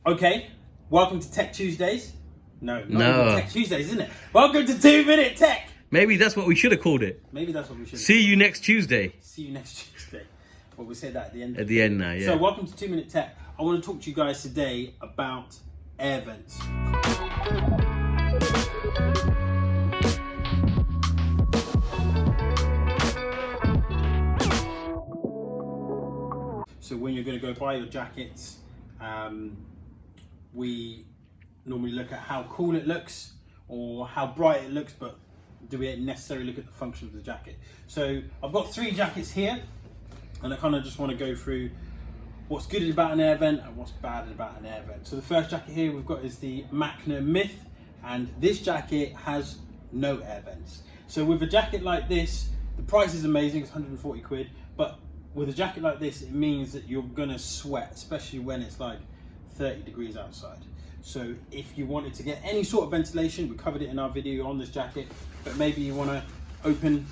Okay, welcome to Tech Tuesdays. No, not No. even Tech Tuesdays, isn't it? Welcome to 2 Minute Tech. Maybe that's what we should have called it. Maybe that's what we should. See you next Tuesday. See you next Tuesday. Well, we'll say that at the end. At the end now, yeah. So, welcome to 2 Minute Tech. I want to talk to you guys today about air vents. So when you're going to go buy your jackets, we normally look at how cool it looks or how bright it looks, but do we necessarily look at the function of the jacket? So I've got 3 jackets here, and I kind of just want to go through what's good about an air vent and what's bad about an air vent. So the first jacket here we've got is the Macha Myth, and this jacket has no air vents. So with a jacket like this, the price is amazing, it's 140 quid, but with a jacket like this, it means that you're gonna sweat, especially when it's like 30 degrees outside. So if you wanted to get any sort of ventilation, we covered it in our video on this jacket, but maybe you wanna open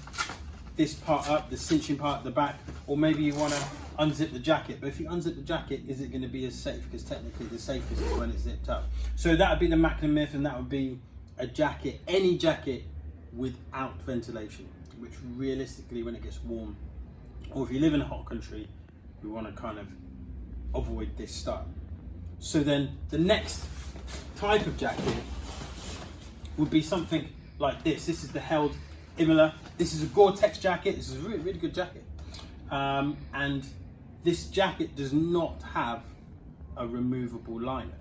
this part up, the cinching part at the back, or maybe you wanna unzip the jacket. But if you unzip the jacket, is it gonna be as safe? Because technically the safest is when it's zipped up. So that would be the Macha Myth, and that would be a jacket, any jacket without ventilation, which realistically when it gets warm, or if you live in a hot country, we want to kind of avoid this style. So then the next type of jacket would be something like this. This is the held Imola. This is a Gore-Tex jacket. This is a really, really good jacket. And this jacket does not have a removable liner,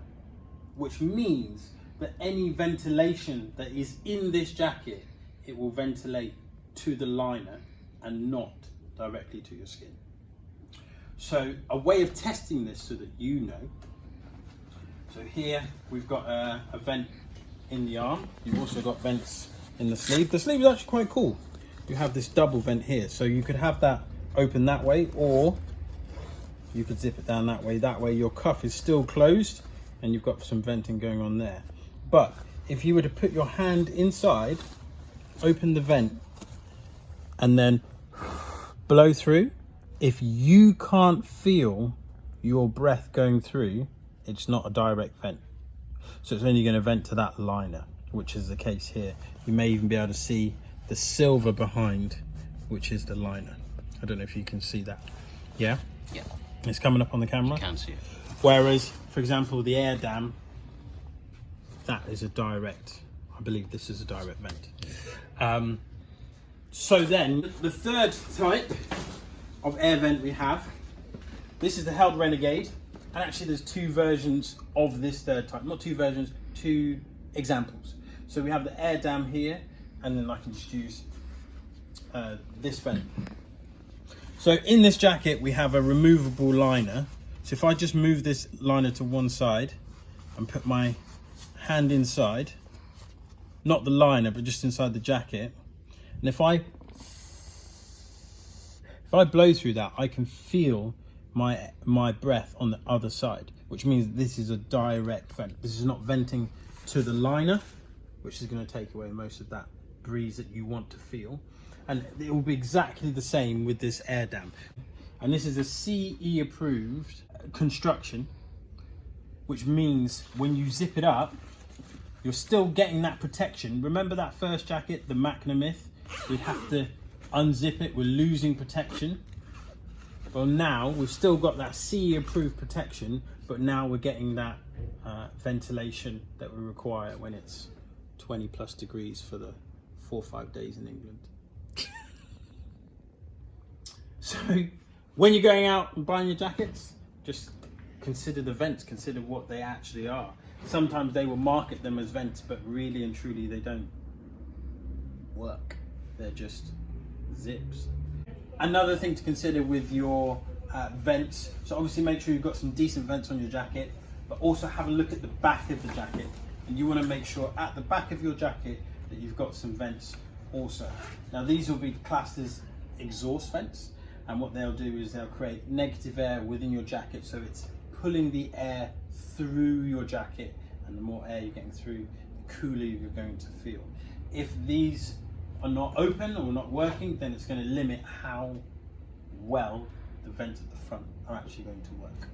which means that any ventilation that is in this jacket, it will ventilate to the liner and not directly to your skin. So a way of testing this so that you know, so here we've got a vent in the arm. You've also got vents in the sleeve. The sleeve is actually quite cool. You have this double vent here, so you could have that open that way, or you could zip it down that way. That way your cuff is still closed and you've got some venting going on there. But if you were to put your hand inside, open the vent and then blow through, if you can't feel your breath going through, it's not a direct vent. So it's only going to vent to that liner, which is the case here. You may even be able to see the silver behind, which is the liner. I don't know if you can see that. Yeah? Yeah. It's coming up on the camera. You can see it. Whereas, for example, the air dam, that is a direct, I believe this is a direct vent. So then, the third type of air vent we have, this is the held Renagade, and actually there's 2 versions of this third type, not 2 versions, 2 examples. So we have the air dam here, and then I can just use this vent. So in this jacket we have a removable liner. So if I just move this liner to one side and put my hand inside, not the liner but just inside the jacket, and if I blow through that, I can feel my breath on the other side, which means this is a direct vent. This is not venting to the liner, which is going to take away most of that breeze that you want to feel. And it will be exactly the same with this air dam. And this is a CE approved construction, which means when you zip it up, you're still getting that protection. Remember that first jacket, the Macha Myth? We'd have to unzip it, we're losing protection. Well, now we've still got that CE approved protection, but now we're getting that ventilation that we require when it's 20 plus degrees for the 4 or 5 days in England. So when you're going out and buying your jackets, just consider the vents, consider what they actually are. Sometimes they will market them as vents, but really and truly they don't work. They're just zips. Another thing to consider with your vents, so obviously make sure you've got some decent vents on your jacket, but also have a look at the back of the jacket. And you want to make sure at the back of your jacket that you've got some vents also. Now these will be classed as exhaust vents, and what they'll do is they'll create negative air within your jacket, so it's pulling the air through your jacket, and the more air you're getting through, the cooler you're going to feel. If these are not open or not working, then it's going to limit how well the vents at the front are actually going to work.